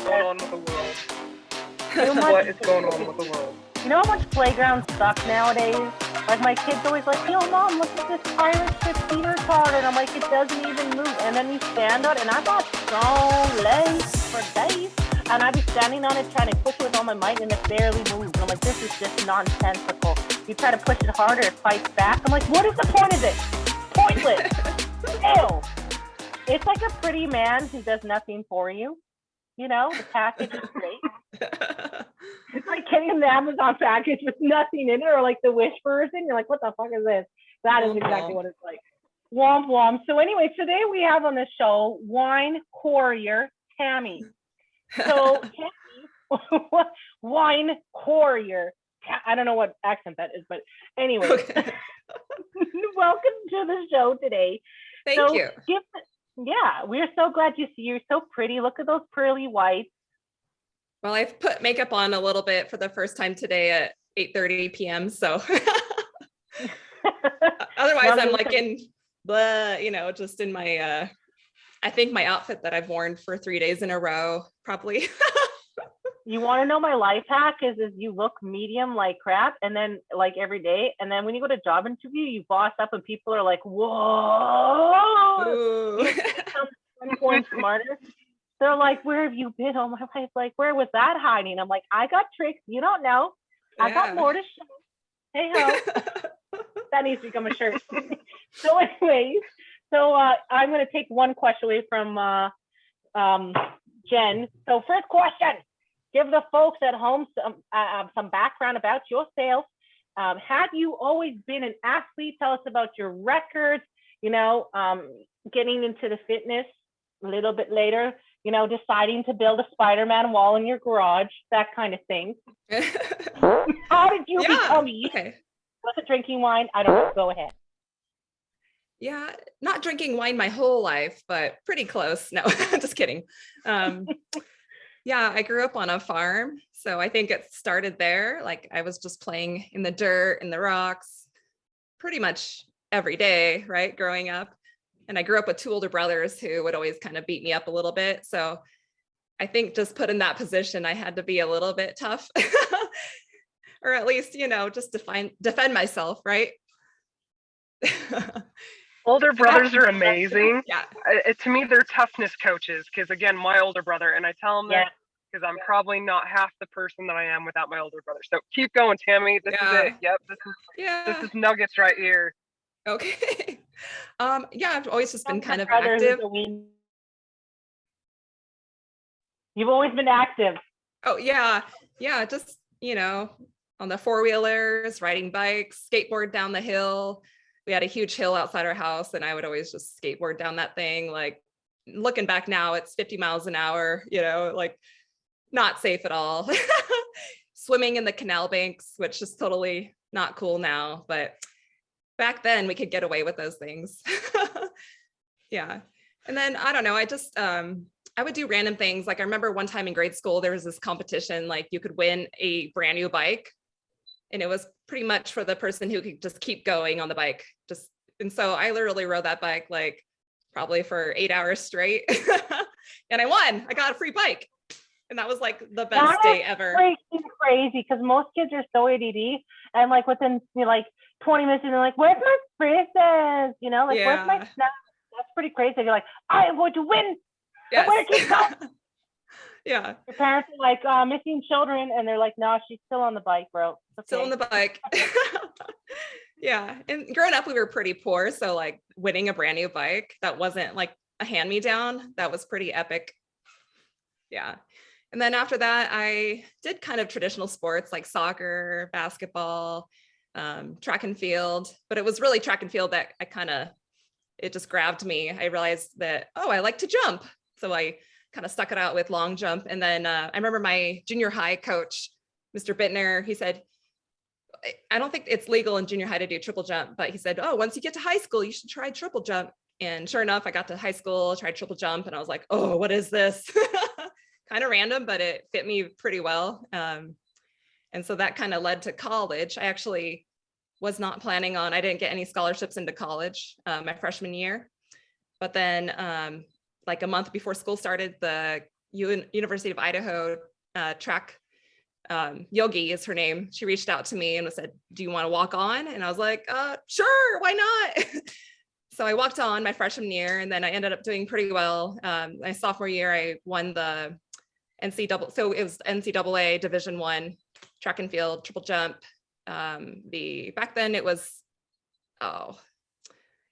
going on with the world? Too much. What is going on with the world? You know how much playgrounds suck nowadays? Like, my kid's always like, yo, Mom, look at this pirate ship feeder card. And I'm like, it doesn't even move. And then you stand on it, and I've got strong legs for days. And I'd be standing on it trying to push it with all my might, and it barely moves. And I'm like, this is just nonsensical. You try to push it harder, it fights back. I'm like, what is the point of this? Pointless. Ew. It's like a pretty man who does nothing for you. You know, the package is great. It's like getting an Amazon package with nothing in it, or like the Wish version. You're like, what the fuck is this? That is exactly what it's like. Womp womp. So anyway, today we have on the show wine courier Tammy. So Tammy, wine courier. I don't know what accent that is, but anyway, okay. Welcome to the show today. Thank you. Yeah, we're so glad you see. You're so pretty. Look at those pearly whites. Well, I've put makeup on a little bit for the first time today at 8:30 p.m. So otherwise I'm like in blah, just in my, I think my outfit that I've worn for 3 days in a row, probably. You want to know my life hack is you look medium like crap, and then like every day, and then when you go to job interview, you boss up and people are like, whoa, I'm going smarter. They're like, where have you been? Oh, my wife's like, where was that hiding? I'm like, I got tricks. You don't know. I got more to show. Hey ho. That needs to become a shirt. So anyways, I'm going to take one question away from Jen. So first question. Give the folks at home some background about yourself. Have you always been an athlete? Tell us about your records, getting into the fitness a little bit later, deciding to build a Spider-Man wall in your garage, that kind of thing. How did you become you? Okay. Was it drinking wine? I don't know. Go ahead. Yeah, not drinking wine my whole life, but pretty close. No, just kidding. Yeah, I grew up on a farm, so I think it started there. Like I was just playing in the dirt, in the rocks, pretty much every day, right, growing up. And I grew up with two older brothers who would always kind of beat me up a little bit. So I think just put in that position, I had to be a little bit tough, or at least, just defend myself, right? Older brothers are amazing. Yeah. To me, they're toughness coaches. Because again, my older brother, and I tell him that because I'm probably not half the person that I am without my older brother. So keep going, Tammy. This is it. Yep. This is nuggets right here. Okay. I've always just been kind of active. You've always been active. Oh yeah. Yeah. Just, on the four-wheelers, riding bikes, skateboard down the hill. We had a huge hill outside our house, and I would always just skateboard down that thing. Like looking back now, it's 50 miles an hour, like not safe at all. Swimming in the canal banks, which is totally not cool now, but back then we could get away with those things. Yeah. And then I don't know, I just, I would do random things. Like I remember one time in grade school, there was this competition, like you could win a brand new bike. And it was pretty much for the person who could just keep going on the bike. And so I literally rode that bike like probably for 8 hours straight. And I won. I got a free bike. And that was like the best day ever. Crazy, because most kids are so ADD, and like within 20 minutes, and they're like, "Where's my braces?" Where's my snack? That's pretty crazy. You're like, "I am going to win." Yes. Where keep going? Yeah. Your parents are like, missing children, and they're like, "No, she's still on the bike, bro. Okay." Still on the bike. Yeah. And growing up, we were pretty poor, so like winning a brand new bike that wasn't like a hand-me-down, that was pretty epic. Yeah. And then after that, I did kind of traditional sports like soccer, basketball, track and field, but it was really track and field that it just grabbed me. I realized that, I like to jump. So I kind of stuck it out with long jump. And then I remember my junior high coach, Mr. Bittner, he said, I don't think it's legal in junior high to do triple jump, but he said, once you get to high school, you should try triple jump. And sure enough, I got to high school, tried triple jump, and I was like, what is this? Kind of random, but it fit me pretty well. And so that kind of led to college. I actually was not planning on, I didn't get any scholarships into college my freshman year. But then like a month before school started, the University of Idaho track. Yogi is her name. She reached out to me and said, do you want to walk on? And I was like, sure, why not? So I walked on my freshman year, and then I ended up doing pretty well. My sophomore year, I won the NCAA. So it was NCAA Division I track and field, triple jump. Back then it was,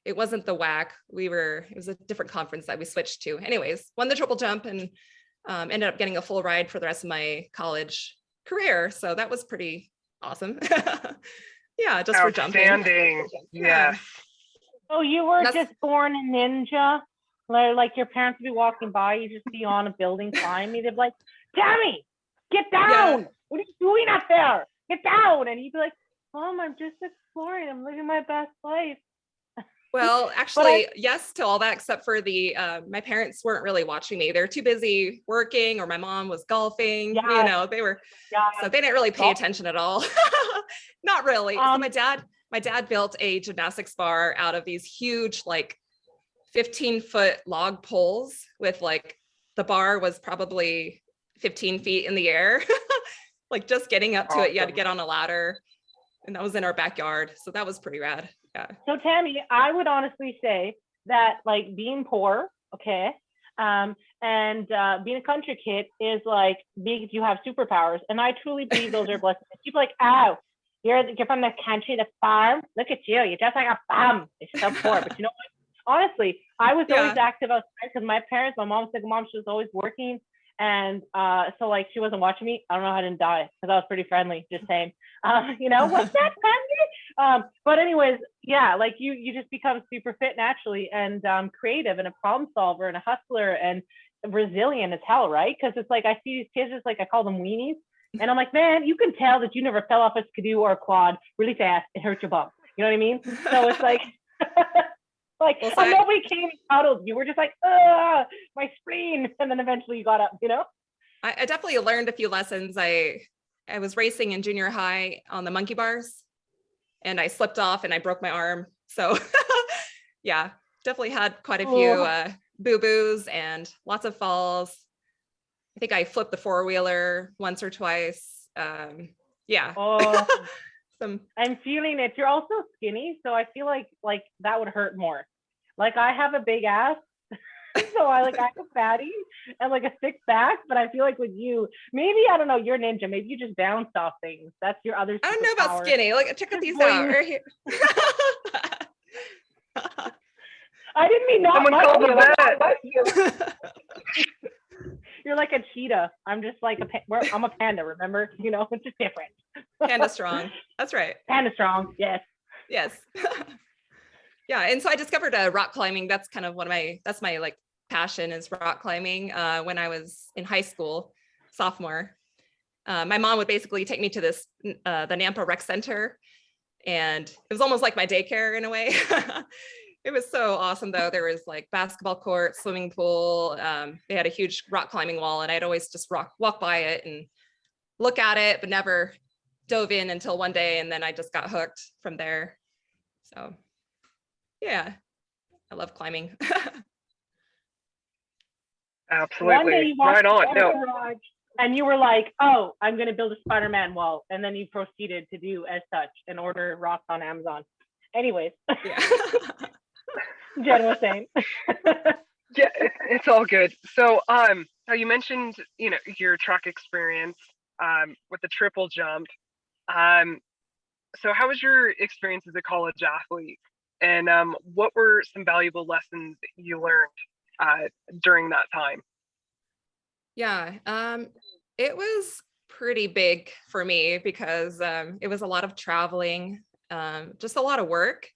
it wasn't the WAC. It was a different conference that we switched to. Anyways, won the triple jump and ended up getting a full ride for the rest of my college career. So that was pretty awesome. Yeah, just for jumping. Outstanding. Yes. Oh, you were just born a ninja? Like your parents would be walking by, you just be on a building climbing. They'd be like, Tammy, get down. Yeah. What are you doing up there? Get down. And you'd be like, Mom, I'm just exploring. I'm living my best life. Well, actually, yes to all that, except for my parents weren't really watching me. They're too busy working, or my mom was golfing, they were, so they didn't really pay attention at all. Not really. So my dad built a gymnastics bar out of these huge, like 15-foot log poles with like, the bar was probably 15 feet in the air. Like just getting up to it, you had to get on a ladder, and that was in our backyard. So that was pretty rad. Yeah. So Tammy, I would honestly say that like being poor, and being a country kid is like you have superpowers, and I truly believe those are blessings. People are like, oh, you're from the country, the farm. Look at you, you're just like a bum. It's so poor, but you know what? Honestly, I was always active outside because my mom was single mom. She was always working. And so like she wasn't watching me. I don't know how I didn't die because I was pretty friendly, just saying. What's that, Sandy? But anyways, yeah, like you just become super fit naturally, and creative, and a problem solver, and a hustler, and resilient as hell, right? Because it's like I see these kids, it's like I call them weenies, and I'm like, man, you can tell that you never fell off a skidoo or a quad really fast and hurt your bum. You know what I mean? So it's like like nobody came out of you. Were just like, my spleen, and then eventually you got up. I definitely learned a few lessons. I was racing in junior high on the monkey bars, and I slipped off and I broke my arm. So yeah, definitely had quite a few boo-boos and lots of falls. I think I flipped the four-wheeler once or twice. Yeah. I'm feeling it. You're also skinny, so I feel like that would hurt more. Like I have a big ass, so I'm a fatty and like a thick back, but I feel like with you, maybe, I don't know, you're a ninja. Maybe you just bounce off things. That's your other superpower. I don't know about skinny. Like, check these out right here. I didn't mean not. Someone called the vet. You're like a cheetah. I'm just like I'm a panda, remember? It's just different. PandaStrong. That's right. PandaStrong. Yes. Yes. Yeah. And so I discovered rock climbing. That's kind of that's my like passion, is rock climbing. When I was in high school, sophomore, my mom would basically take me to the Nampa Rec Center, and it was almost like my daycare in a way. It was so awesome though. There was like basketball court, swimming pool. They had a huge rock climbing wall, and I'd always just walk by it and look at it, but never dove in until one day. And then I just got hooked from there. So yeah, I love climbing. Absolutely. One day you right on. Garage, and you were like, oh, I'm going to build a Spider-Man wall. And then you proceeded to do as such and order rocks on Amazon. Anyways. Yeah. Jen was saying. Yeah, it's all good. So you mentioned your track experience with the triple jump. So how was your experience as a college athlete, and what were some valuable lessons you learned during that time? Yeah, it was pretty big for me because it was a lot of traveling, just a lot of work.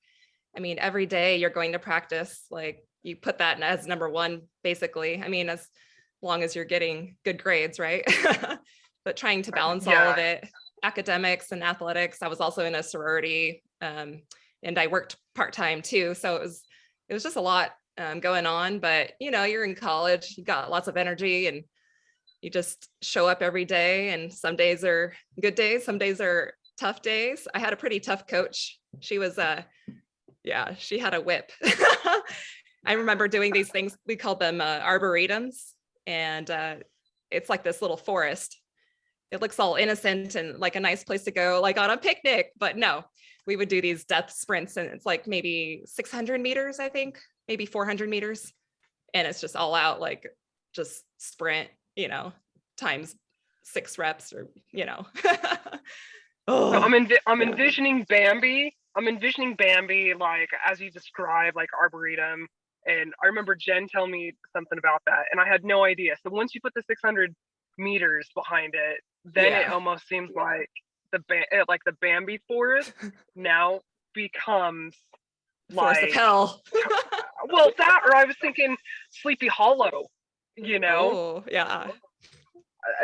I mean, every day you're going to practice, like you put that as number one, basically. I mean, as long as you're getting good grades, right? But trying to balance all of it, academics and athletics. I was also in a sorority, and I worked part-time too. So it was just a lot going on, but you're in college, you got lots of energy, and you just show up every day, and some days are good days, some days are tough days. I had a pretty tough coach. She was she had a whip. I remember doing these things, we called them arboretums, and it's like this little forest. It looks all innocent and like a nice place to go, like on a picnic, but no, we would do these death sprints, and it's like maybe 600 meters, I think, maybe 400 meters. And it's just all out, like just sprint, times 6 reps or, Oh. So I'm envisioning Bambi. I'm envisioning Bambi, like, as you described, like Arboretum. And I remember Jen telling me something about that, and I had no idea. So once you put the 600 meters behind it, then it almost seems like the Bambi forest now becomes forest of hell. Well, that, or I was thinking Sleepy Hollow. Oh, yeah.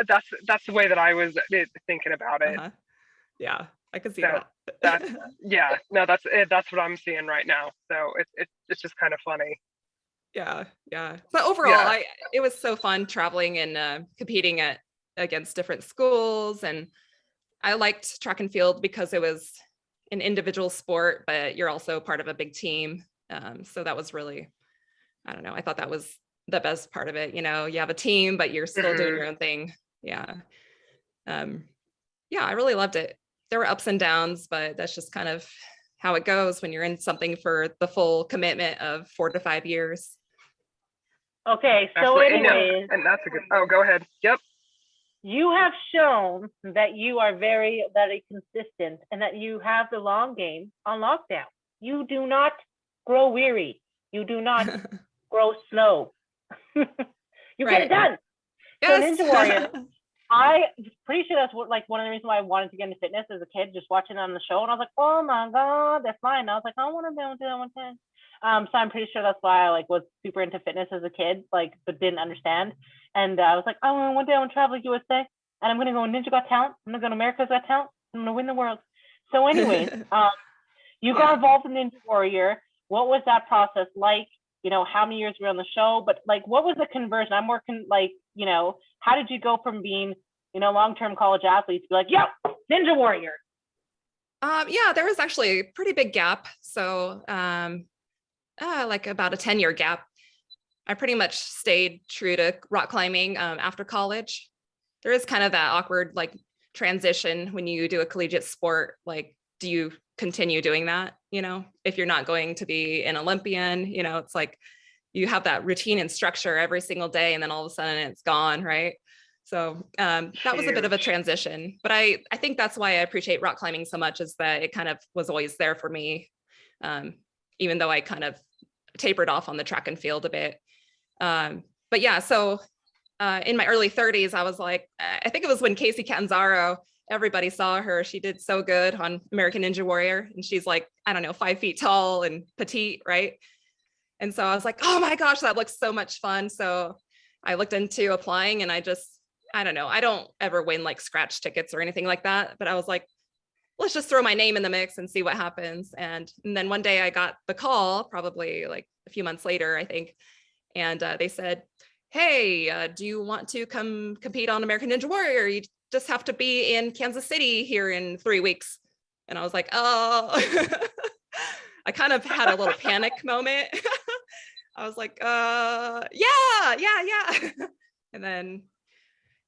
That's the way that I was thinking about it. Uh-huh. Yeah, I can see that. That's what I'm seeing right now. So it's just kind of funny. Yeah. But overall, it was so fun traveling and competing against different schools, and I liked track and field because it was an individual sport, but you're also part of a big team. So that was really, I don't know, I thought that was the best part of it. You have a team, but you're still doing your own thing. Yeah. I really loved it. There were ups and downs, but that's just kind of how it goes when you're in something for the full commitment of 4 to 5 years. Okay, so anyways. And that's a good, go ahead. Yep. You have shown that you are very consistent and that you have the long game on lockdown. You do not grow weary. You do not grow slow. You get it done. Yes. So Ninja Warrior, I pretty sure that's one of the reasons why I wanted to get into fitness as a kid, just watching it on the show. And I was like, oh my God, that's fine. I was like, I want to be able to do that one time. So I'm pretty sure that's why I was super into fitness as a kid, but didn't understand. And I was like, oh, one day I want to travel to USA, and I'm going to go Ninja Got Talent. I'm going to go to America's Got Talent. I'm going to win the world. So anyways, you got involved in Ninja Warrior. What was that process like? How many years were you on the show? But what was the conversion? I'm working how did you go from being, long-term college athlete to be like, yeah, Ninja Warrior? There was actually a pretty big gap. So about a 10-year gap. I pretty much stayed true to rock climbing after college. There is kind of that awkward transition when you do a collegiate sport. Do you continue doing that? If you're not going to be an Olympian, it's like you have that routine and structure every single day, and then all of a sudden it's gone, right? So that was a bit of a transition. But I think that's why I appreciate rock climbing so much, is that it kind of was always there for me, even though I kind of tapered off on the track and field a bit. But yeah, so in my early 30s, I was like, I think it was when Casey Catanzaro, everybody saw her. She did so good on American Ninja Warrior. And she's 5 feet tall and petite, right? And so I was like, oh my gosh, that looks so much fun. So I looked into applying, and I don't ever win scratch tickets or anything like that. But I was like, let's just throw my name in the mix and see what happens. And then one day I got the call, probably a few months later, I think. And they said, hey, do you want to come compete on American Ninja Warrior? You just have to be in Kansas City here in 3 weeks. And I was like, oh, I kind of had a little panic moment. I was like, yeah. And then,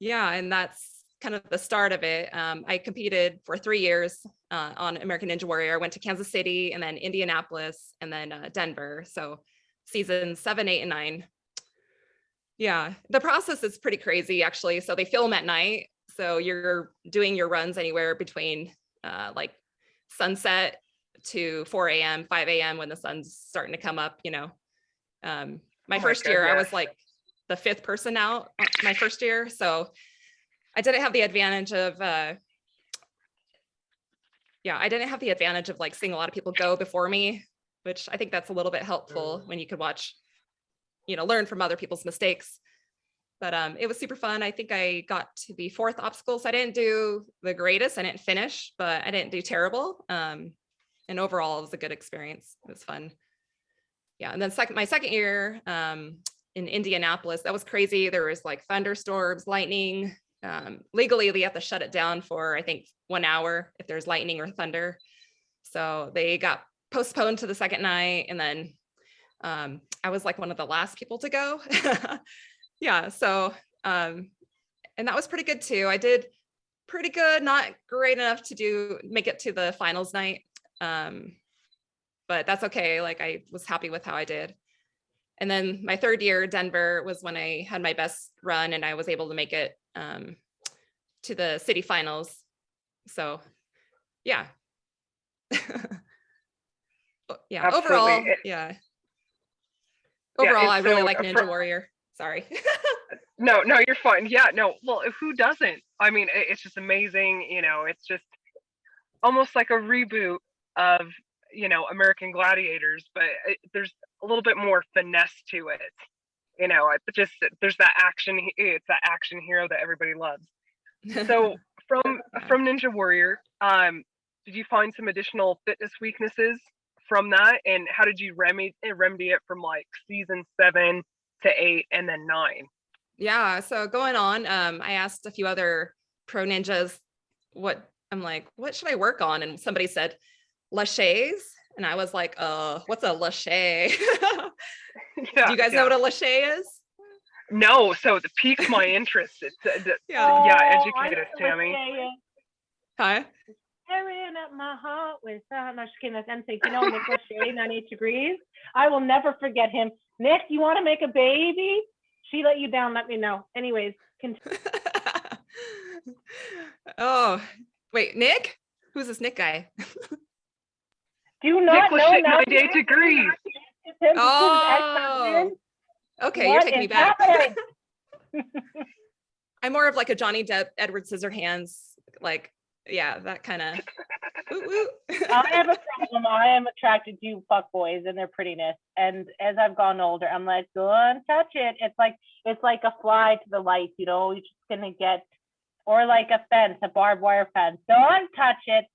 and that's kind of the start of it. I competed for 3 years on American Ninja Warrior. I went to Kansas City, and then Indianapolis, and then Denver. So seasons 7, 8, and 9. Yeah, the process is pretty crazy, actually. So they film at night. So you're doing your runs anywhere between sunset to 4 a.m., 5 a.m. when the sun's starting to come up, My first year, I was the 5th person out my first year. So I didn't have the advantage of, seeing a lot of people go before me, which I think that's a little bit helpful when you could watch, learn from other people's mistakes. But it was super fun. I think I got to the 4th obstacle. So I didn't do the greatest. I didn't finish, but I didn't do terrible. And overall, it was a good experience. It was fun. Yeah. And then my second year in Indianapolis, that was crazy. There was thunderstorms, lightning. Legally, they have to shut it down for, I think, 1 hour if there's lightning or thunder. So they got postponed to the second night. And then I was one of the last people to go. Yeah. So and that was pretty good too. I did pretty good, not great enough to make it to the finals night. But that's okay. Like I was happy with how I did. And then my third year, Denver, was when I had my best run and I was able to make it to the city finals. So yeah. Yeah, Absolutely. overall, yeah. Overall, I really like Ninja Warrior. Sorry. No, you're fine. Yeah, no, well, who doesn't? I mean, it's just amazing. You know, it's just almost like a reboot of, you know, American Gladiators, but there's a little bit more finesse to it. You know, there's that action. It's that action hero that everybody loves. So from Ninja Warrior, did you find some additional fitness weaknesses from that, and how did you remedy it from like season 7 to 8 and then 9? Yeah, so going on, I asked a few other pro ninjas what should I work on? And somebody said laches, and I was like, what's a lache? Do you guys know what a lache is? No, so it piqued my interest. Educate us, Tammy. Huh? Tearing up my heart with no, just kidding. That's NSYNC. You know Nick Lachey, 98 Degrees. I will never forget him. Nick, you want to make a baby? She let you down. Let me know. Anyways, oh, wait, Nick? Who's this Nick guy? Do you not Nick know? Lachey, 98 Degrees. Oh, okay, you're taking me back. I'm more of like a Johnny Depp, Edward Scissorhands, like, yeah, that kind of. I have a problem. I am attracted to fuckboys and their prettiness, and as I've gotten older, I'm like, don't touch it. It's like a fly to the light, you know. You're just gonna get, or like a fence, a barbed wire fence. Don't touch it.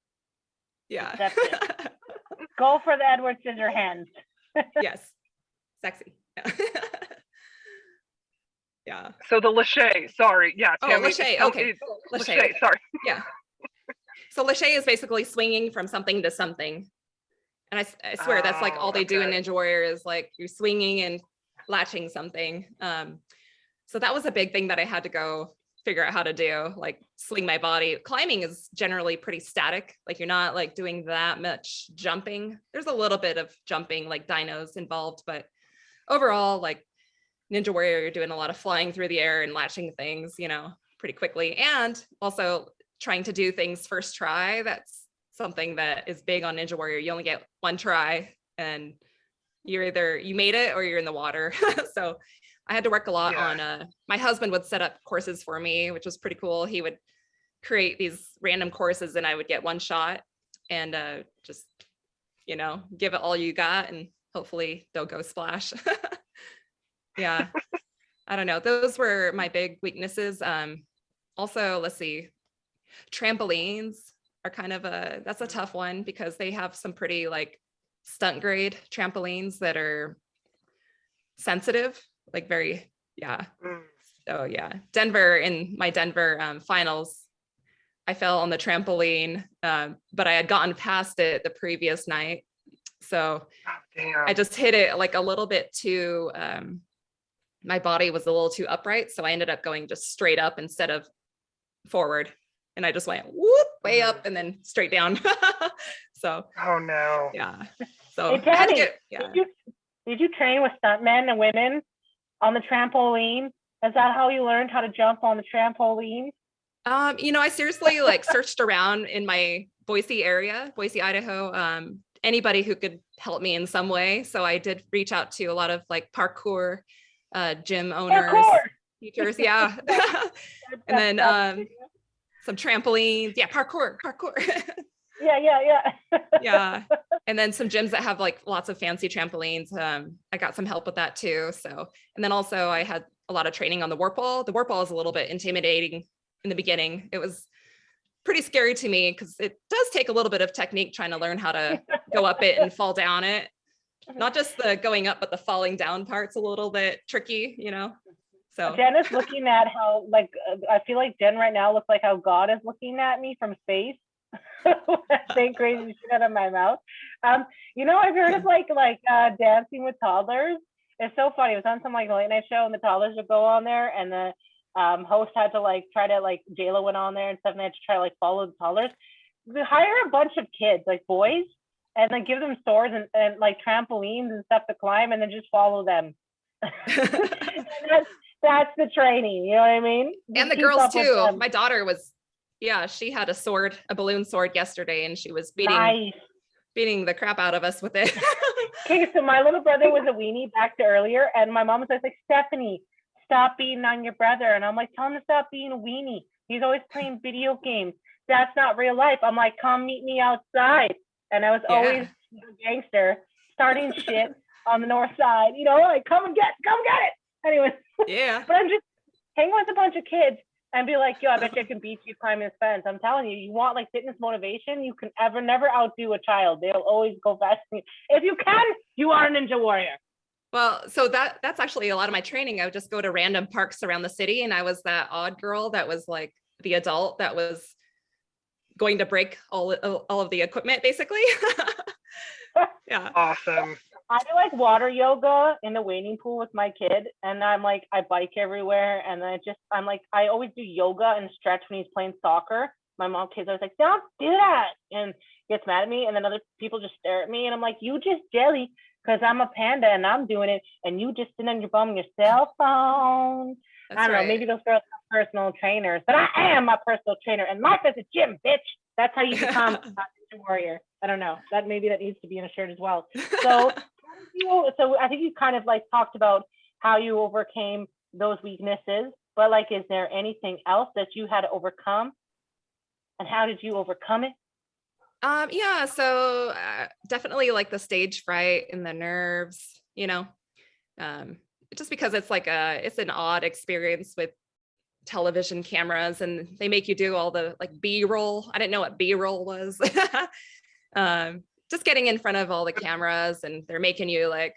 Yeah. That's it. Go for the Edward Scissorhands. Yes, sexy. Yeah. So the lache, sorry, yeah. Oh, Tammy, lache. Okay. Lache, sorry. Yeah. So lache is basically swinging from something to something, and I swear that's like all they do in Ninja Warrior is like you're swinging and latching something. So that was a big thing that I had to go figure out how to do, like sling my body. Climbing is generally pretty static, like you're not like doing that much jumping. There's a little bit of jumping, like dinos involved, but overall, like Ninja Warrior, you're doing a lot of flying through the air and latching things, you know, pretty quickly, and also trying to do things first try. That's something that is big on Ninja Warrior. You only get one try, and you made it or you're in the water. So I had to work a lot on, my husband would set up courses for me, which was pretty cool. He would create these random courses and I would get one shot and just, you know, give it all you got and hopefully don't go splash. Yeah, I don't know. Those were my big weaknesses. Also, let's see, trampolines are kind of that's a tough one because they have some pretty like stunt grade trampolines that are sensitive, like very, yeah. So yeah, in my Denver finals, I fell on the trampoline, but I had gotten past it the previous night. So I just hit it like a little bit too, my body was a little too upright. So I ended up going just straight up instead of forward. And I just went whoop, way up and then straight down. So. Oh no. Yeah. So hey, Tammy, did you train with stuntmen and women on the trampoline? Is that how you learned how to jump on the trampoline? You know, I seriously like searched around in my Boise area, Boise, Idaho, anybody who could help me in some way. So I did reach out to a lot of like parkour gym owners, teachers. Yeah. And then some trampolines. Yeah. Parkour. Yeah. Yeah. And then some gyms that have like lots of fancy trampolines. I got some help with that too. So, and then also I had a lot of training on the warp wall. The warp wall is a little bit intimidating in the beginning. It was pretty scary to me because it does take a little bit of technique trying to learn how to go up it and fall down it. Not just the going up, but the falling down part's a little bit tricky, you know? So Jen is looking at how, like, I feel like Jen right now looks like how God is looking at me from space. Saying crazy shit out of my mouth. You know, I've heard of like dancing with toddlers. It's so funny. It was on some like late night show and the toddlers would go on there and host had to like try to like J-Lo went on there and stuff, and they had to try to like follow the toddlers. We hire a bunch of kids, like boys, and then give them swords and like trampolines and stuff to climb, and then just follow them. That's the training, you know what I mean? And the girls too. My daughter was, she had a balloon sword yesterday, and she was beating the crap out of us with it. Okay, so my little brother was a weenie back to earlier, and my mom was like, Stephanie, stop beating on your brother. And I'm like, tell him to stop being a weenie. He's always playing video games. That's not real life. I'm like, come meet me outside. And I was always a gangster starting shit on the north side, you know, like come get it. Anyway, but I'm just hanging with a bunch of kids and be like, yo, I bet you I can beat you climbing this fence. I'm telling you, you want like fitness motivation, you can never outdo a child. They'll always go faster. If you can, you are a ninja warrior. Well, so that's actually a lot of my training. I would just go to random parks around the city, and I was that odd girl that was like the adult that was going to break all of the equipment, basically. Yeah. Awesome. I do like water yoga in the wading pool with my kid, and I'm like, I bike everywhere, and I'm like, I always do yoga and stretch when he's playing soccer. My mom kids always like, don't do that, and gets mad at me, and then other people just stare at me, and I'm like, you just jelly because I'm a panda and I'm doing it, and you just sit on your bum on your cell phone. That's I don't know, maybe those girls are personal trainers, but I am a personal trainer, and life is a gym, bitch. That's how you become a ninja warrior. I don't know. That needs to be in a shirt as well. So I think you kind of like talked about how you overcame those weaknesses, but like, is there anything else that you had to overcome, and how did you overcome it? So definitely like the stage fright and the nerves, you know, just because it's like it's an odd experience with television cameras, and they make you do all the like B-roll. I didn't know what B-roll was. Just getting in front of all the cameras, and they're making you like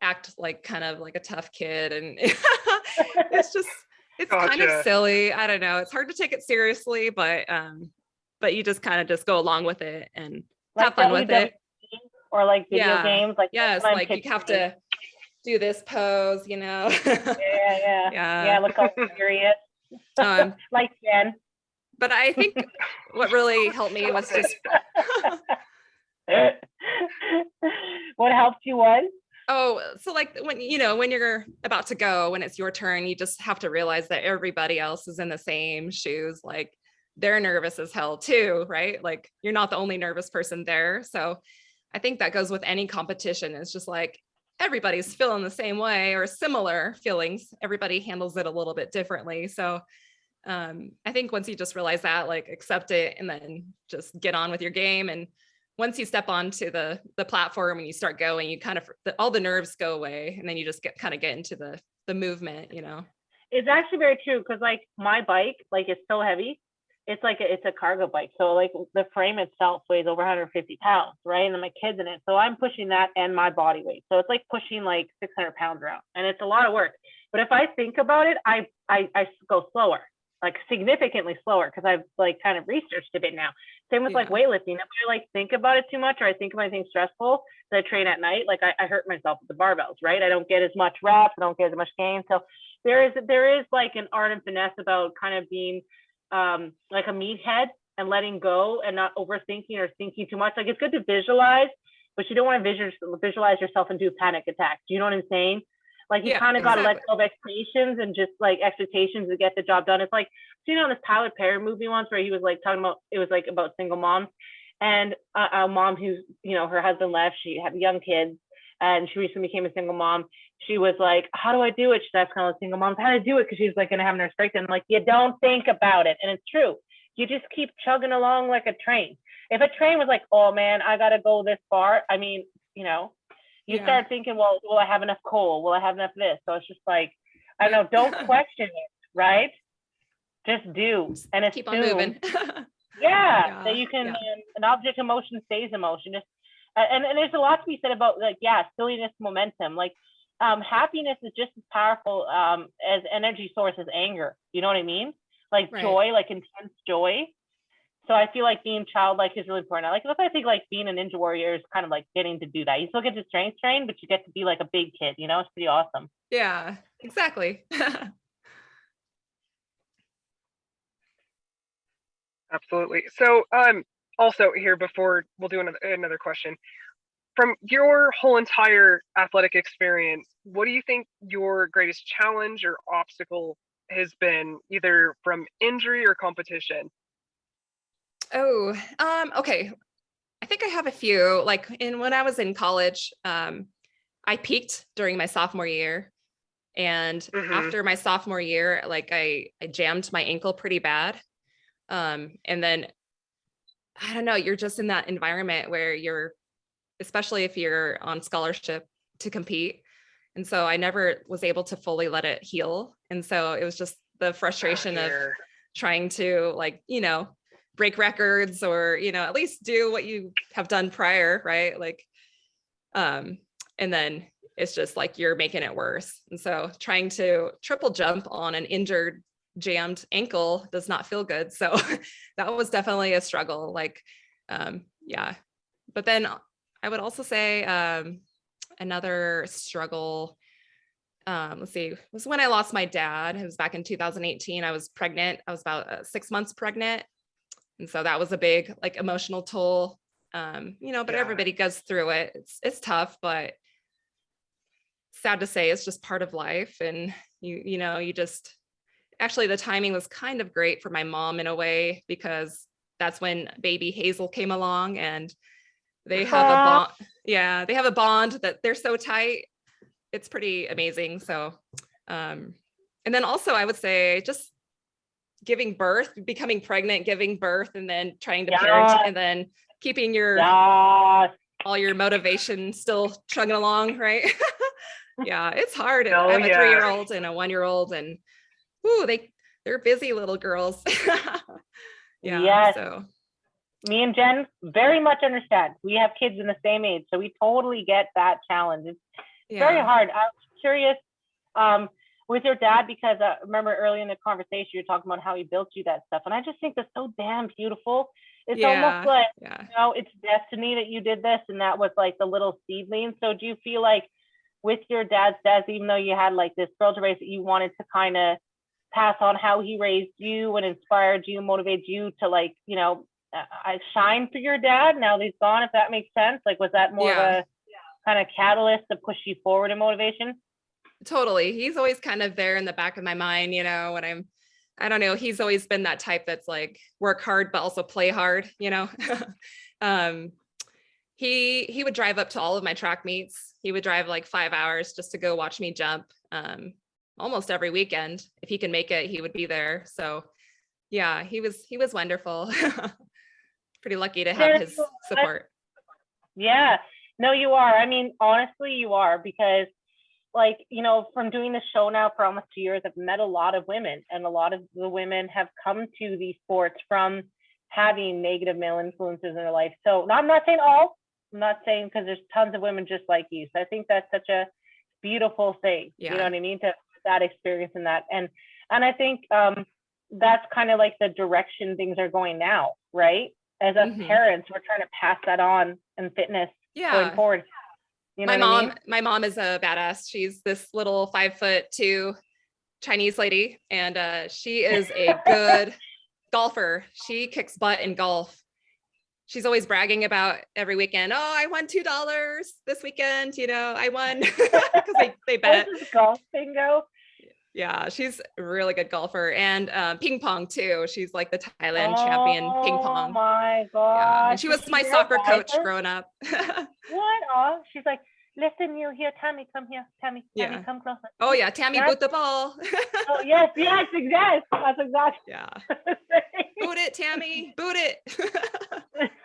act like kind of like a tough kid, and it's kind of silly. I don't know. It's hard to take it seriously, but you just kind of just go along with it and have fun with it. Or like video games, like like you have to do this pose, you know. Yeah. Look all serious. Like Jen. But I think what really helped me was just what helped you was? So like when you're about to go, when it's your turn, you just have to realize that everybody else is in the same shoes. Like they're nervous as hell too, right? Like you're not the only nervous person there. So I think that goes with any competition. It's just like everybody's feeling the same way or similar feelings. Everybody handles it a little bit differently. So I think once you just realize that, like accept it and then just get on with your game. And once you step onto the platform and you start going, you kind of, all the nerves go away, and then you just get into the movement, you know? It's actually very true. Cause like my bike, like it's so heavy. It's like it's a cargo bike. So like the frame itself weighs over 150 pounds, right? And then my kid's in it. So I'm pushing that and my body weight. So it's like pushing like 600 pounds around, and it's a lot of work. But if I think about it, I go slower, like significantly slower, because I've like kind of researched a bit now. Same with like weightlifting. If I like think about it too much, or I think of anything stressful, that I train at night, like I hurt myself with the barbells, right? I don't get as much reps, I don't get as much gain. So there is like an art and finesse about kind of being like a meathead and letting go and not overthinking or thinking too much. Like it's good to visualize, but you don't want to visualize yourself into a panic attack. Do you know what I'm saying? Like you kind of got to let go of expectations and just like expectations to get the job done. It's like, you know, this Tyler Perry movie once where he was like talking about, it was like about single moms, and a mom who's, you know, her husband left, she had young kids, and she recently became a single mom. She was like, how do I do it? She's asking all the single moms how to do it, because she's like going to have a nurse breakdown. I'm like, you don't think about it. And it's true. You just keep chugging along like a train. If a train was like, oh man, I got to go this far, I mean, you know, you start thinking, well, will I have enough coal? Will I have enough of this? So it's just like, I don't know, don't question it, right? Just do. And it's keep on moving. That you can, an object in motion stays in motion. Just, and there's a lot to be said about like, silliness, momentum. Like happiness is just as powerful as energy source as anger. You know what I mean? Like joy, like intense joy. So I feel like being childlike is really important. I think like being a ninja warrior is kind of like getting to do that. You still get to strength train, but you get to be like a big kid, you know? It's pretty awesome. Yeah, exactly. Absolutely. So, also here before we'll do another question. From your whole entire athletic experience, what do you think your greatest challenge or obstacle has been, either from injury or competition? Oh, okay. I think I have a few. Like when I was in college, I peaked during my sophomore year. And after my sophomore year, like I jammed my ankle pretty bad. And then I don't know, you're just in that environment where especially if you're on scholarship to compete. And so I never was able to fully let it heal. And so it was just the frustration of trying to, like, break records, or, at least do what you have done prior. Right. Like, and then it's just like, you're making it worse. And so trying to triple jump on an injured, jammed ankle does not feel good. So that was definitely a struggle. Like, yeah. But then I would also say another struggle, let's see, was when I lost my dad. It was back in 2018. I was pregnant. I was about 6 months pregnant. And so that was a big, like, emotional toll. But everybody goes through it. It's tough, but sad to say, it's just part of life. And you just, actually the timing was kind of great for my mom in a way, because that's when baby Hazel came along, and they have a bond. Yeah, they have a bond that they're so tight. It's pretty amazing. So, and then also I would say just giving birth, becoming pregnant, giving birth, and then trying to parent, and then keeping all your motivation still chugging along, right? Yeah, it's hard. I have a 3-year-old and a 1-year-old, and they're busy little girls. Yes. So me and Jen very much understand. We have kids in the same age, so we totally get that challenge. It's very hard. I'm curious with your dad, because remember early in the conversation, you're talking about how he built you that stuff. And I just think that's so damn beautiful. It's almost like, it's destiny that you did this, and that was like the little seedling. So do you feel like with your dad's dads, even though you had like this girl to raise, that you wanted to kind of pass on how he raised you and inspired you, motivated you to, like, I shine for your dad now that he's gone, if that makes sense? Like, was that more of a kind of catalyst to push you forward in motivation? Totally. He's always kind of there in the back of my mind, when I don't know, he's always been that type that's like, work hard, but also play hard, He would drive up to all of my track meets. He would drive like 5 hours just to go watch me jump. Almost every weekend, if he can make it, he would be there. So yeah, he was wonderful. Pretty lucky to have his support. Yeah, no, you are. I mean, honestly, you are, because, like, from doing the show now for almost 2 years, I've met a lot of women, and a lot of the women have come to these sports from having negative male influences in their life. So I'm not saying all, I'm not saying, because there's tons of women just like you. So I think that's such a beautiful thing. You know what I mean? To that experience in that. And I think that's kind of like the direction things are going now, right? As us parents, we're trying to pass that on in fitness going forward. My mom is a badass. She's this little 5'2" Chinese lady, and she is a good golfer. She kicks butt in golf. She's always bragging about every weekend. Oh, I won $2 this weekend. I won, because they bet. What does golf bingo? Yeah, she's a really good golfer, and ping pong too. She's like the Thailand champion ping pong. Oh my god! Yeah. And she was my soccer coach growing up. What? Oh, she's like, listen, you here, Tammy, come here, Tammy, come closer. Oh yeah, Tammy, boot the ball. Oh yes, exactly. That's exactly. Yeah. Boot it, Tammy, boot it.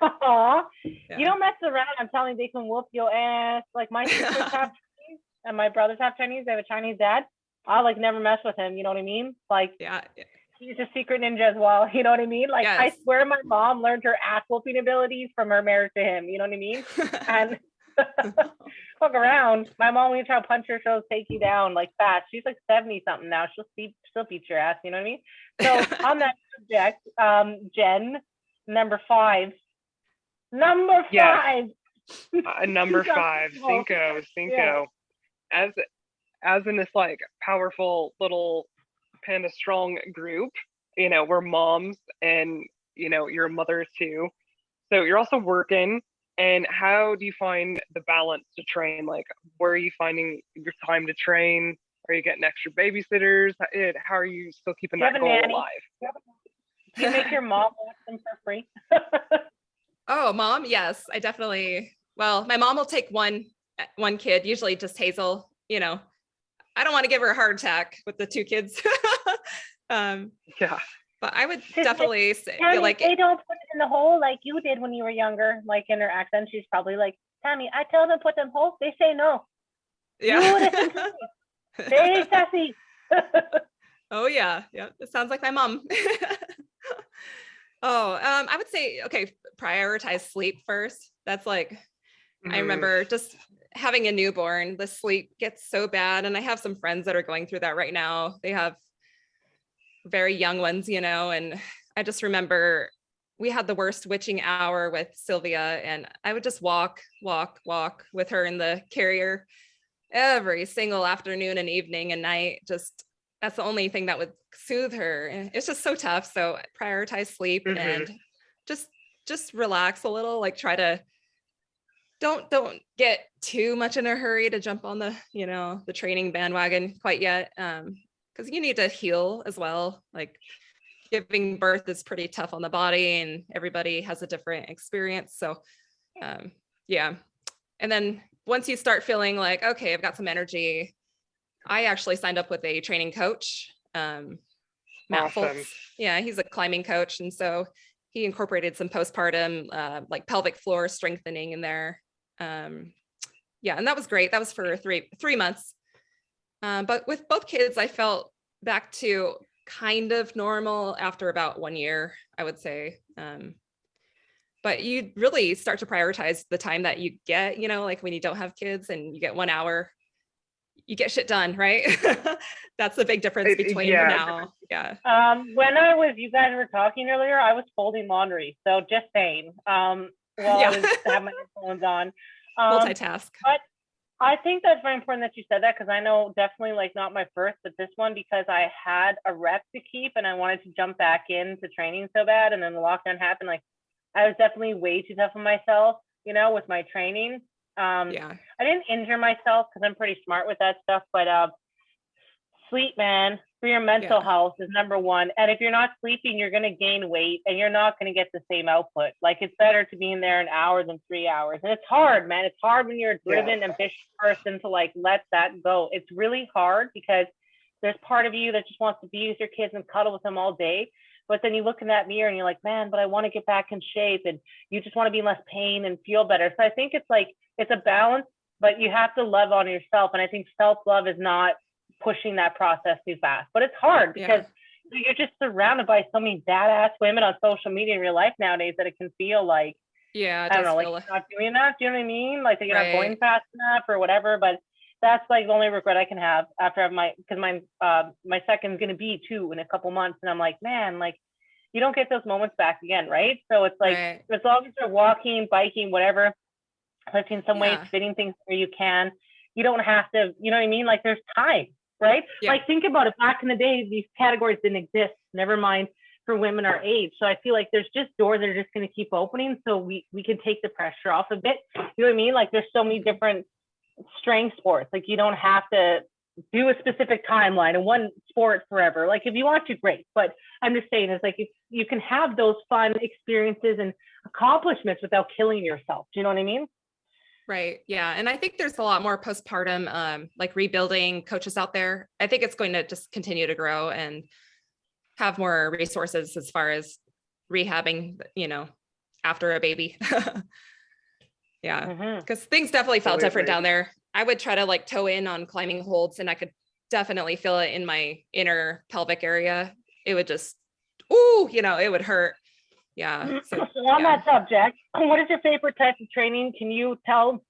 Aww. Yeah. You don't mess around. I'm telling you, they can whoop your ass. Like, my sisters have Chinese, and my brothers have Chinese. They have a Chinese dad. I'll like never mess with him. You know what I mean? Like, he's a secret ninja as well. You know what I mean? Like, I swear my mom learned her ass whooping abilities from her marriage to him. You know what I mean? And fuck around. My mom, when you try to punch her, she'll take you down like fast. She's like 70 something now. She'll beat your ass. You know what I mean? So on that subject, Jen, number 5. Number 5. Number 5. Cinco. Yeah. As in this like powerful little PandaStrong group, we're moms, and you're a mother too. So you're also working. And how do you find the balance to train? Like, where are you finding your time to train? Are you getting extra babysitters? How are you still keeping that goal alive? Do you make your mom watch them for free? Oh, mom? Yes, I definitely. Well, my mom will take one kid, usually just Hazel. I don't want to give her a heart attack with the 2 kids. Yeah. But I would definitely say, Tammy, they don't put it in the hole like you did when you were younger. Like in her accent, she's probably like, Tammy, I tell them put them hole, they say no. Yeah. You listen to me. Very sassy. Oh yeah, it sounds like my mom. I would say, okay, prioritize sleep first. That's like, I remember just having a newborn, the sleep gets so bad. And I have some friends that are going through that right now. They have very young ones, and I just remember we had the worst witching hour with Sylvia, and I would just walk with her in the carrier every single afternoon and evening and night. Just, that's the only thing that would soothe her. And it's just so tough. So prioritize sleep and just relax a little, like try to don't get too much in a hurry to jump on the, the training bandwagon quite yet. Because you need to heal as well. Like giving birth is pretty tough on the body and everybody has a different experience. So yeah. And then once you start feeling like, okay, I've got some energy, I actually signed up with a training coach, Matt Foltz. Yeah, he's a climbing coach. And so he incorporated some postpartum, like pelvic floor strengthening in there. Yeah, and that was great. That was for three months. But with both kids, I felt back to kind of normal after about 1 year, I would say. But you really start to prioritize the time that you get, like when you don't have kids and you get 1 hour, you get shit done, right? That's the big difference between now. Yeah. When you guys were talking earlier, I was folding laundry. So just saying, while I was having my headphones on. Multitask. But I think that's very important that you said that, because I know definitely, like, not my first, but this one, because I had a rep to keep and I wanted to jump back into training so bad. And then the lockdown happened. Like, I was definitely way too tough on myself, with my training. I didn't injure myself because I'm pretty smart with that stuff, but sleep, man, for your mental health is number one. And if you're not sleeping, you're going to gain weight and you're not going to get the same output. Like, it's better to be in there an hour than 3 hours. And it's hard, man. It's hard when you're a driven, ambitious person to like let that go. It's really hard because there's part of you that just wants to be with your kids and cuddle with them all day. But then you look in that mirror and you're like, man, but I want to get back in shape, and you just want to be in less pain and feel better. So I think it's a balance, but you have to love on yourself. And I think self-love is not pushing that process too fast, but it's hard because you're just surrounded by so many badass women on social media in real life nowadays that it can feel like, I don't know, like you're not doing enough. Do you know what I mean? Like you're not going fast enough or whatever. But that's like the only regret I can have after I have because my second's going to be 2 in a couple months. And I'm like, man, like you don't get those moments back again. Right. So it's like, as long as you're walking, biking, whatever, lifting some weights, fitting things where you can, you don't have to, you know what I mean? Like there's time, right? Like think about it. Back in the day, these categories didn't exist, never mind for women our age. So I feel like there's just doors that are just going to keep opening. So we can take the pressure off a bit. You know what I mean? Like there's so many different strength sports. Like you don't have to do a specific timeline in one sport forever. Like if you want to, great. But I'm just saying, it's like if you can have those fun experiences and accomplishments without killing yourself. Do you know what I mean? Right. Yeah. And I think there's a lot more postpartum, like rebuilding coaches out there. I think it's going to just continue to grow and have more resources as far as rehabbing, after a baby. Because things definitely felt different down there. I would try to like toe in on climbing holds and I could definitely feel it in my inner pelvic area. It would just, it would hurt. Yeah. So on that subject, what is your favorite type of training? Can you tell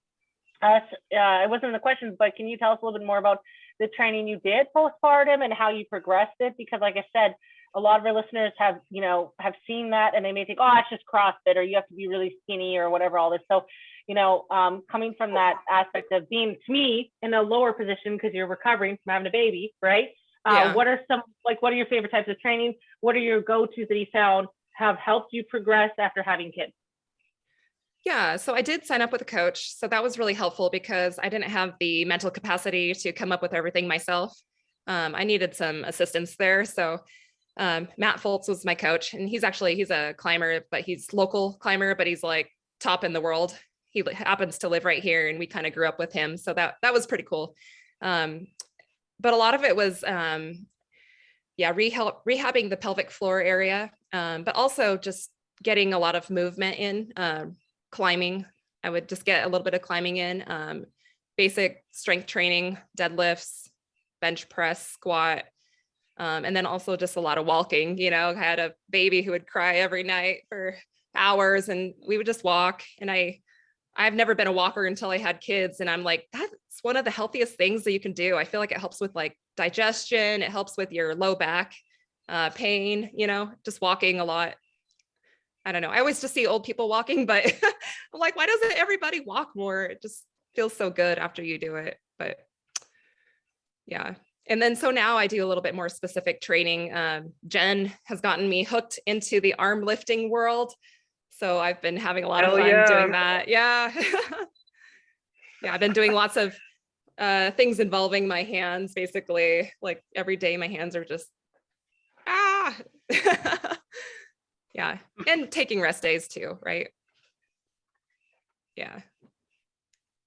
us, it wasn't in the questions, but can you tell us a little bit more about the training you did postpartum and how you progressed it? Because like I said, a lot of our listeners have seen that and they may think, oh, it's just CrossFit or you have to be really skinny or whatever, all this. So, coming from that aspect of being, to me, in a lower position because you're recovering from having a baby, right? What are your favorite types of training? What are your go-tos that you found have helped you progress after having kids? Yeah, so I did sign up with a coach. So that was really helpful because I didn't have the mental capacity to come up with everything myself. I needed some assistance there. So Matt Foltz was my coach, and he's a climber, but he's local climber, but he's like top in the world. He happens to live right here, and we kind of grew up with him. So that was pretty cool. But a lot of it was, rehabbing the pelvic floor area, but also just getting a lot of movement in, climbing. I would just get a little bit of climbing in, basic strength training, deadlifts, bench press, squat, and then also just a lot of walking. You know, I had a baby who would cry every night for hours, and we would just walk. And I've never been a walker until I had kids. And I'm like, that's one of the healthiest things that you can do. I feel like it helps with like digestion. It helps with your low back pain, you know, just walking a lot. I don't know. I always just see old people walking, but I'm like, why doesn't everybody walk more? It just feels so good after you do it. But yeah. And then so now I do a little bit more specific training. Jen has gotten me hooked into the arm lifting world. So I've been having a lot of fun doing that. Yeah. Yeah, I've been doing lots of things involving my hands, basically. Like every day my hands are just, yeah. And taking rest days too, right? Yeah.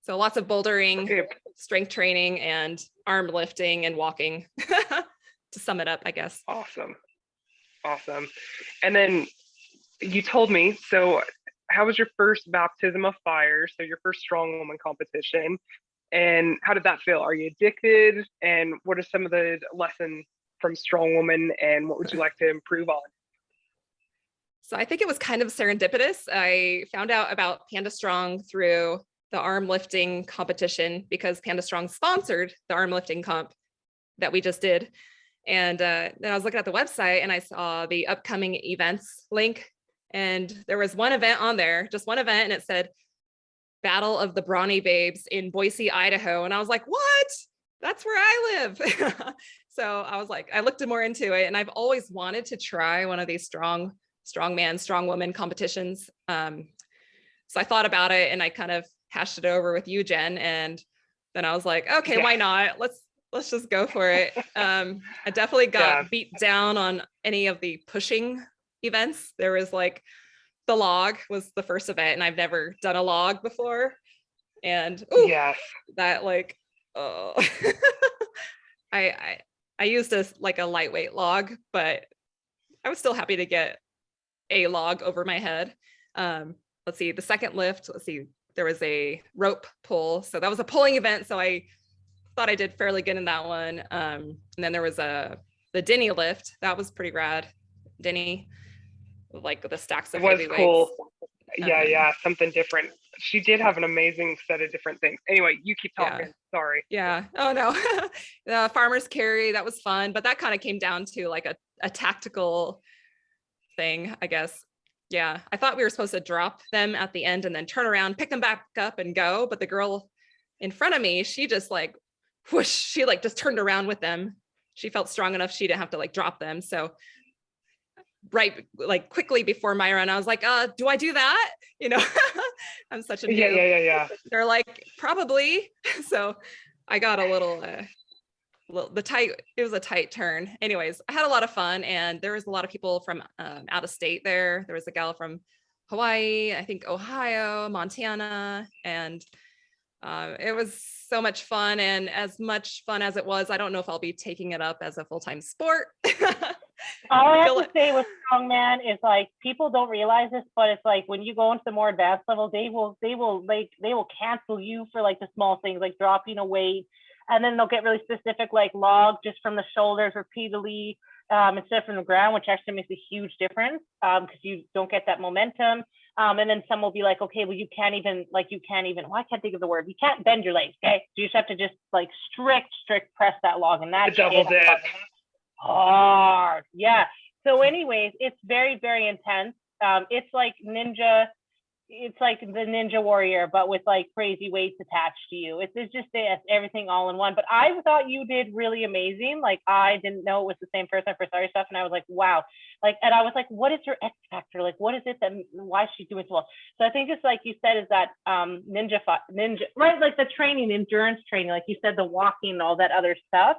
So lots of bouldering, strength training, and arm lifting and walking to sum it up, I guess. Awesome. And then you told me, so how was your first baptism of fire? So your first strong woman competition, and how did that feel? Are you addicted? And what are some of the lessons from strong woman, and what would you like to improve on? So I think it was kind of serendipitous. I found out about PandaStrong through the arm lifting competition because PandaStrong sponsored the arm lifting comp that we just did. And then I was looking at the website and I saw the upcoming events link. And there was one event on there, just one event, and it said Battle of the Brawny Babes in Boise, Idaho. And I was like, what? That's where I live. So I was like, I looked more into it, and I've always wanted to try one of these strong man, strong woman competitions. So I thought about it and I kind of hashed it over with you, Jen. And then I was like, okay, why not? Let's just go for it. I definitely got beat down on any of the pushing events. There was like the log was the first event, and I've never done a log before. And that like, oh, I used a lightweight log, but I was still happy to get a log over my head. Let's see, the second lift, there was a rope pull. So that was a pulling event. So I thought I did fairly good in that one. And then there was the Denny lift. That was pretty rad. Denny, like the stacks of heavy weights. Cool. Yeah, something different. She did have an amazing set of different things. Anyway, you keep talking. Sorry. Yeah. Oh no. The farmer's carry, that was fun, but that kind of came down to like a tactical thing, I guess. Yeah. I thought we were supposed to drop them at the end and then turn around, pick them back up and go. But the girl in front of me, she just like, whoosh, she like just turned around with them. She felt strong enough. She didn't have to like drop them. So right, like quickly before my run, I was like, do I do that? You know, I'm such a noob. Yeah. They're like, probably. So I got a little, it was a tight turn. Anyways, I had a lot of fun, and there was a lot of people from out of state there. There was a gal from Hawaii, I think Ohio, Montana, and it was so much fun. And as much fun as it was, I don't know if I'll be taking it up as a full-time sport. All I have to say with strongman is like, people don't realize this, but it's like when you go into the more advanced level, they will cancel you for like the small things, like dropping a weight, and then they'll get really specific, like log just from the shoulders repeatedly instead of from the ground, which actually makes a huge difference because you don't get that momentum. And then some will be like, okay, well, you can't even, well, I can't think of the word. You can't bend your legs, okay? So you just have to just like strict press that log, and that's double dip. Hard. Yeah. So anyways, it's very, very intense. It's like ninja. it's like the Ninja Warrior, but with like crazy weights attached to you. It's just everything all in one. But I thought you did really amazing. Like I didn't know it was the same person I first saw your stuff, and I was like, wow. Like, and I was like, what is her X factor? Like, what is it that why is she doing so well? So I think it's like you said, is that ninja, right? Like the training, endurance training, like you said, the walking, all that other stuff,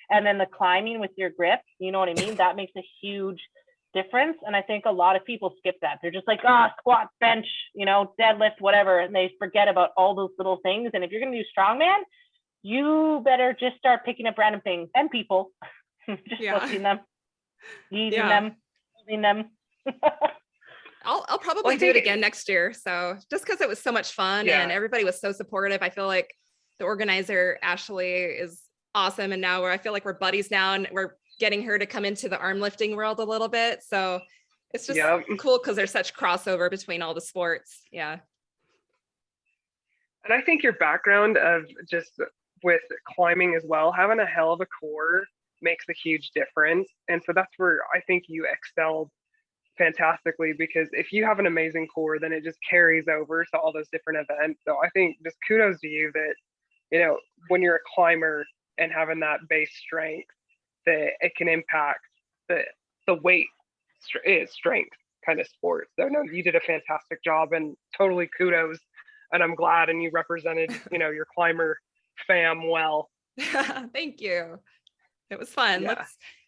and then the climbing with your grip. You know what I mean? That makes a huge difference. And I think a lot of people skip that. They're just like, squat, bench, deadlift, whatever. And they forget about all those little things. And if you're going to do strongman, you better just start picking up random things and people, just lifting them, eating them, using them. I'll probably do it again next year. So just because it was so much fun and everybody was so supportive, I feel like the organizer, Ashley, is awesome. And now I feel like we're buddies now, and we're getting her to come into the arm lifting world a little bit. So it's just cool because there's such crossover between all the sports. Yeah. And I think your background of just with climbing as well, having a hell of a core makes a huge difference. And so that's where I think you excelled fantastically, because if you have an amazing core, then it just carries over to all those different events. So I think just kudos to you that, when you're a climber and having that base strength, that it can impact the weight strength kind of sport. So no, you did a fantastic job, and totally kudos. And I'm glad, and you represented, your climber fam well. Thank you. It was fun.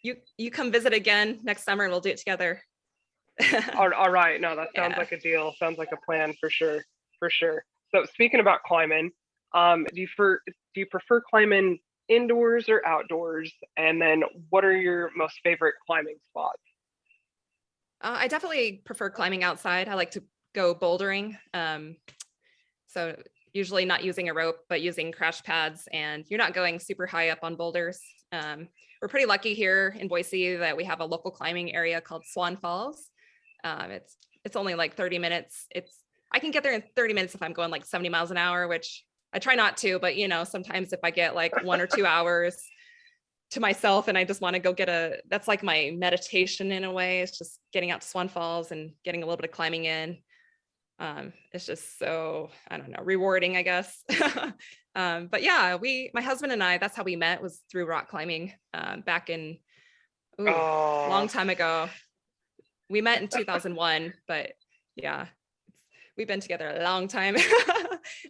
Yeah. You come visit again next summer and we'll do it together. All right. No, that sounds like a deal. Sounds like a plan for sure. For sure. So speaking about climbing, do you prefer climbing indoors or outdoors? And then what are your most favorite climbing spots? I definitely prefer climbing outside. I like to go bouldering. So usually not using a rope, but using crash pads, and you're not going super high up on boulders. We're pretty lucky here in Boise that we have a local climbing area called Swan Falls. It's only like 30 minutes. I can get there in 30 minutes if I'm going like 70 miles an hour, which I try not to, but sometimes if I get like 1 or 2 hours to myself and I just want to go that's like my meditation in a way. It's just getting out to Swan Falls and getting a little bit of climbing in. It's just so, I don't know, rewarding, I guess. But yeah, my husband and I, that's how we met, was through rock climbing, back in, long time ago. We met in 2001, but yeah, we've been together a long time.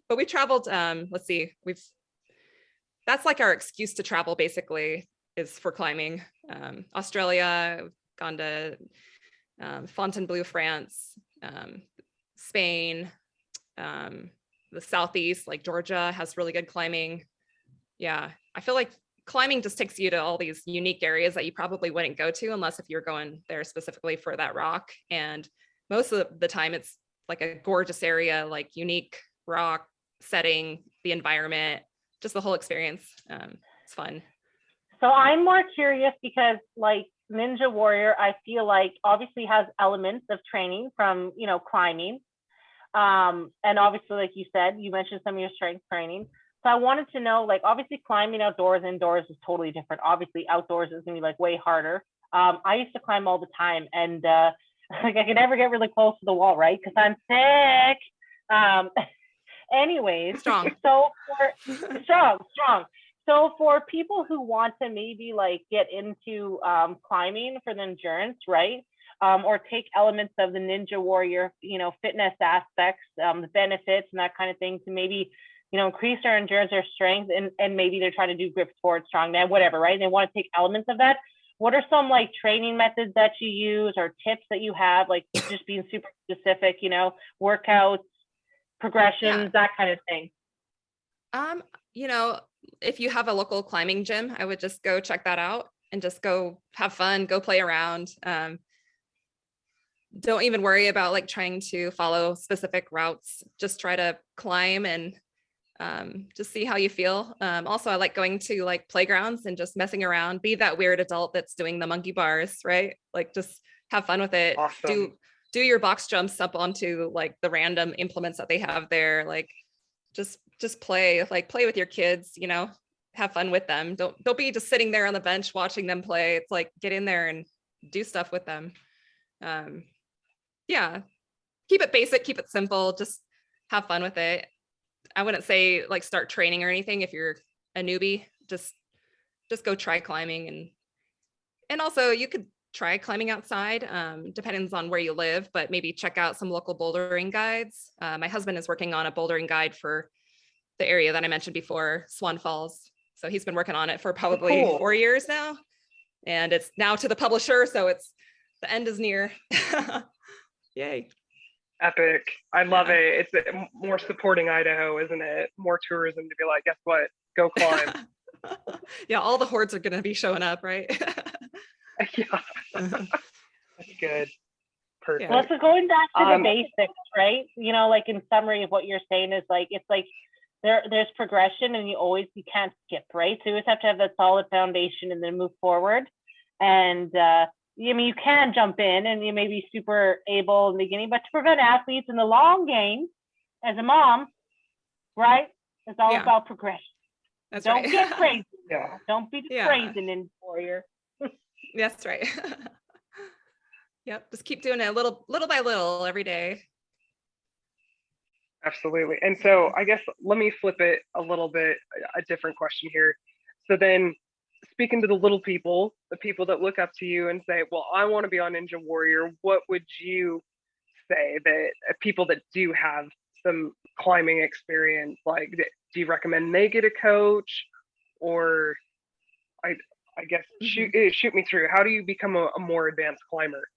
But we traveled, let's see, that's like our excuse to travel, basically, is for climbing. Australia, gone to Fontainebleau, France, Spain, the Southeast, like Georgia has really good climbing. Yeah, I feel like climbing just takes you to all these unique areas that you probably wouldn't go to unless if you're going there specifically for that rock. And most of the time it's like a gorgeous area, like unique rock setting, the environment, just the whole experience. It's fun. So I'm more curious because like Ninja Warrior, I feel like obviously has elements of training from, climbing. And obviously, like you said, you mentioned some of your strength training. So I wanted to know, like, obviously climbing outdoors, indoors is totally different. Obviously outdoors is gonna be like way harder. I used to climb all the time, and like I could never get really close to the wall, right? Because I'm sick. Anyways, strong. So strong. So for people who want to maybe like get into climbing for the endurance, right? Or take elements of the Ninja Warrior, fitness aspects, the benefits and that kind of thing to maybe, increase their endurance, their strength, and maybe they're trying to do grip sports, strongman, whatever, right? They want to take elements of that. What are some like training methods that you use or tips that you have, like just being super specific, workouts, progressions, that kind of thing? If you have a local climbing gym, I would just go check that out and just go have fun, go play around. Don't even worry about like trying to follow specific routes. Just try to climb and just see how you feel. Also, I like going to like playgrounds and just messing around, be that weird adult that's doing the monkey bars, right? Like just have fun with it. Awesome. Do your box jumps up onto like the random implements that they have there. Like just play with your kids, have fun with them. Don't be just sitting there on the bench watching them play. It's like get in there and do stuff with them. Yeah, keep it basic, keep it simple, just have fun with it. I wouldn't say like start training or anything if you're a newbie. Just go try climbing, and also you could try climbing outside, depends on where you live, but maybe check out some local bouldering guides. My husband is working on a bouldering guide for the area that I mentioned before, Swan Falls. So he's been working on it for probably 4 years now, and it's now to the publisher. So the end is near. Yay. Epic. I love it. It's more supporting Idaho, isn't it? More tourism to be like, guess what? Go climb. Yeah, all the hordes are going to be showing up, right? Yeah. That's good. Perfect. Well, so going back to the basics, right? Like in summary of what you're saying is like, it's like there's progression and you can't skip, right? So you always have to have that solid foundation and then move forward. And you can jump in and you may be super able in the beginning, but to prevent athletes in the long game, as a mom, right? It's all about progression. That's Don't right. get crazy. Yeah. Don't be crazy ninja warrior. That's right. Yep. Just keep doing it little by little every day. Absolutely. And so I guess let me flip it a little bit, a different question here. So then speaking to the little people, the people that look up to you and say, well, I want to be on Ninja Warrior, what would you say that people that do have some climbing experience, like, do you recommend they get a coach? Or I guess shoot me through. How do you become a more advanced climber?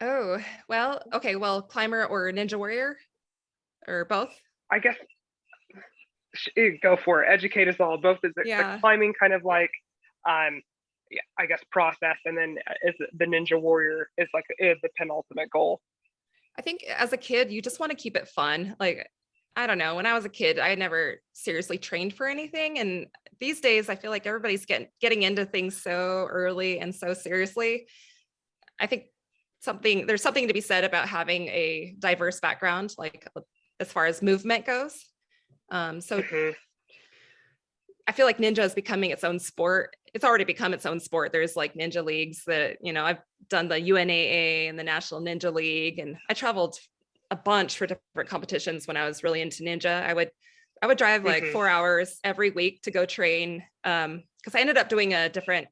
Oh, well, okay. Well, climber or Ninja Warrior or both? I guess go for it. Educate us all. Both is the climbing kind of like, I guess process, and then is the Ninja Warrior is like the penultimate goal. I think as a kid, you just want to keep it fun. Like, I don't know. When I was a kid, I had never seriously trained for anything. And these days, I feel like everybody's getting into things so early and so seriously. I think there's something to be said about having a diverse background, like as far as movement goes. I feel like ninja is becoming its own sport. It's already become its own sport. There's like ninja leagues that, I've done the UNAA and the National Ninja League, and I traveled a bunch for different competitions when I was really into ninja. I would drive like 4 hours every week to go train, because I ended up doing a different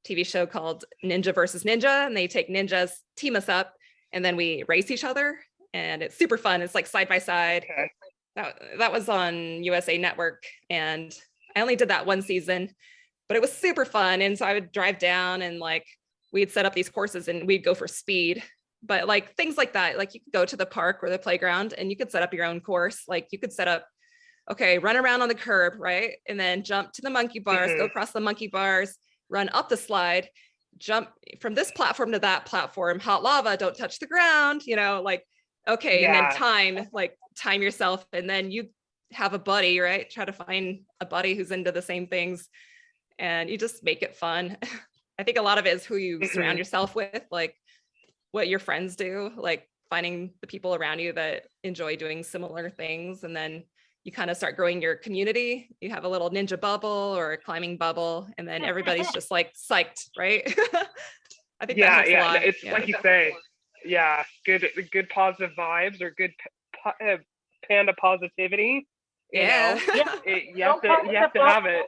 TV show called Ninja versus Ninja, and they take ninjas, team us up, and then we race each other, and it's super fun. It's like side by side. Okay. That was on USA Network, and I only did that one season, but it was super fun. And so I would drive down and like we'd set up these courses and we'd go for speed. But like things like that, like you could go to the park or the playground and you could set up your own course. Like you could set up, okay, run around on the curb, right? And then jump to the monkey bars, go across the monkey bars, run up the slide, jump from this platform to that platform, hot lava, don't touch the ground, like, okay. And then time yourself. And then you have a buddy, right? Try to find a buddy who's into the same things, and you just make it fun. I think a lot of it is who you surround yourself with, like what your friends do, like finding the people around you that enjoy doing similar things. And then you kind of start growing your community. You have a little ninja bubble or a climbing bubble, and then everybody's just like psyched, right? I think that helps a lot. It's like you say, good positive vibes or good panda positivity. You have to have it.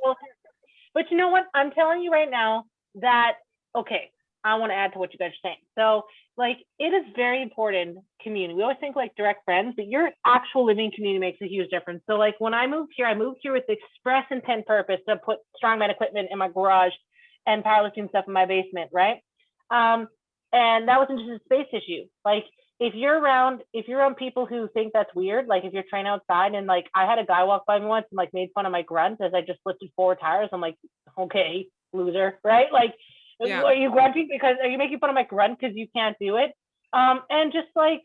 But you know what? I'm telling you right now that, okay, I want to add to what you guys are saying. So like, it is very important community. We always think like direct friends, but your actual living community makes a huge difference. So like when I moved here with the express intent purpose to put strongman equipment in my garage and powerlifting stuff in my basement, right? And that wasn't just a space issue. Like if you're around people who think that's weird, like if you're training outside and like I had a guy walk by me once and like made fun of my grunt as I just lifted 4 tires. I'm like, okay, loser, right? Like, are you grunting because are you making fun of my grunt because you can't do it? And just like,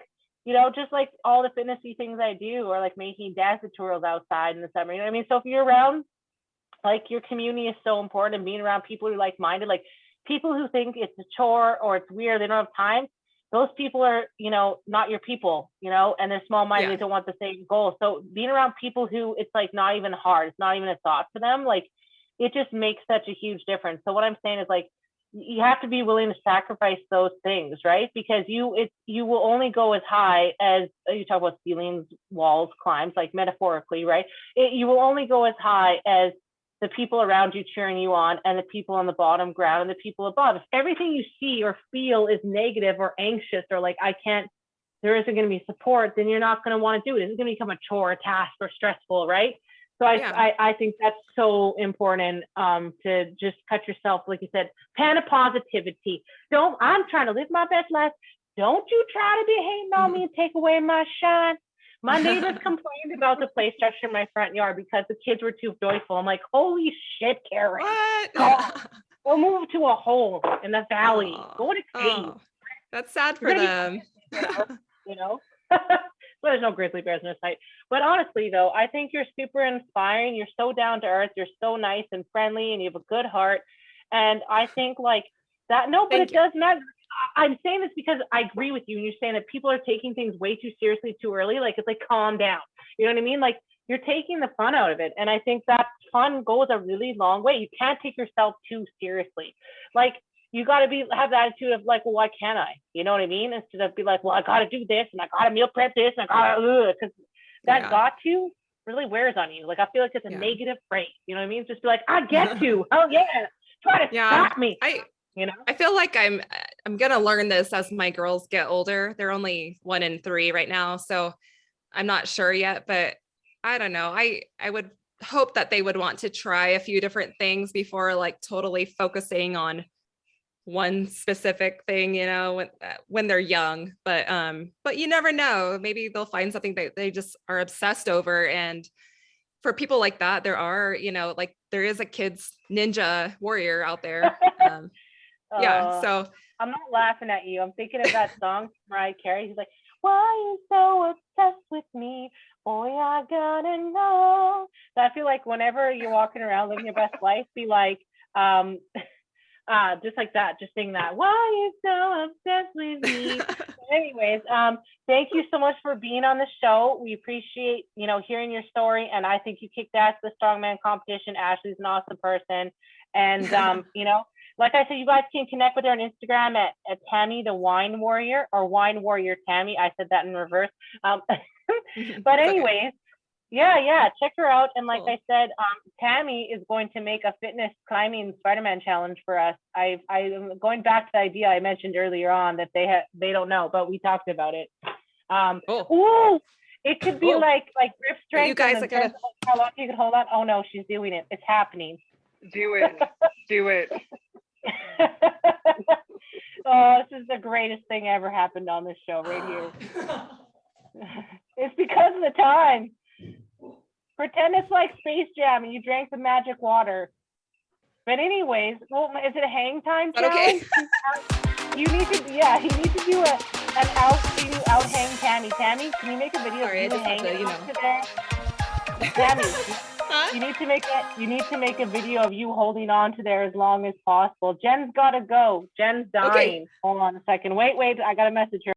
just like all the fitnessy things I do, or like making dance tutorials outside in the summer. You know what I mean? So if you're around, like your community is so important, and being around people who are like-minded, like people who think it's a chore or it's weird, they don't have time. Those people are, not your people, and they're small-minded, they don't want the same goal. So being around people who it's like not even hard, it's not even a thought for them, like it just makes such a huge difference. So what I'm saying is like, you have to be willing to sacrifice those things, right? Because you will only go as high as, you talk about ceilings, walls, climbs, like metaphorically, right? You will only go as high as the people around you cheering you on and the people on the bottom ground and the people above. If everything you see or feel is negative or anxious or like, there isn't going to be support, then you're not going to want to do it. It's going to become a chore, a task, or stressful, right? So I think that's so important, to just cut yourself, like you said, Panda positivity. I'm trying to live my best life. Don't you try to be hating on me and take away my shine. My neighbors complained about the play structure in my front yard because the kids were too joyful. I'm like, holy shit, Karen. What? Go move to a hole in the valley. Go to a cave. That's sad for them. You know? So there's no grizzly bears in this fight. But honestly, though, I think you're super inspiring. You're so down to earth. You're so nice and friendly, and you have a good heart. And I think like that. No, but it does matter. I'm saying this because I agree with you. And you're saying that people are taking things way too seriously too early. Like, it's like, calm down. You know what I mean? Like, you're taking the fun out of it. And I think that fun goes a really long way. You can't take yourself too seriously. Like, you got to have the attitude of like, well, why can't I? You know what I mean? Instead of be like, well, I got to do this and I got to meal prep this and I got to, because that got to really wears on you. Like, I feel like it's a negative phrase. You know what I mean? Just be like, I get to. Oh yeah, try to stop me. I feel like I'm gonna learn this as my girls get older. They're only 1 and 3 right now, so I'm not sure yet. But I don't know. I would hope that they would want to try a few different things before like totally focusing on one specific thing, you know, when they're young. But you never know. Maybe they'll find something that they just are obsessed over. And for people like that, there are, you know, like there is a kids ninja warrior out there. So I'm not laughing at you. I'm thinking of that song, Mariah Carey. He's like, why you so obsessed with me? Boy, I gotta know. So I feel like whenever you're walking around living your best life, be like, just like that, just sing that. Why you so obsessed with me? Anyways, thank you so much for being on the show. We appreciate, you know, hearing your story, and I think you kicked ass at the strongman competition. Ashley's an awesome person, and you know, like I said, you guys can connect with her on Instagram at Tammy the Wine Warrior, or Wine Warrior Tammy. I said that in reverse. But anyways, yeah, check her out. And like I said, Tammy is going to make a fitness climbing Spider-Man challenge for us. I'm going back to the idea I mentioned earlier on that they don't know, but we talked about it. Ooh, it could be like grip strength. You guys, how long you can hold on? Oh no, she's doing it. It's happening. Do it. Do it. Oh, this is the greatest thing ever happened on this show right here. It's because of the time. Pretend it's like Space Jam and you drank the magic water. But anyways, well, is it a hang time challenge? Okay. You need to do an out hang Tammy. Tammy, can you make a video of you hanging out today? Tammy, you need to make a video of you holding on to there as long as possible. Jen's gotta go. Jen's dying. Okay. Hold on a second. Wait, I gotta message her.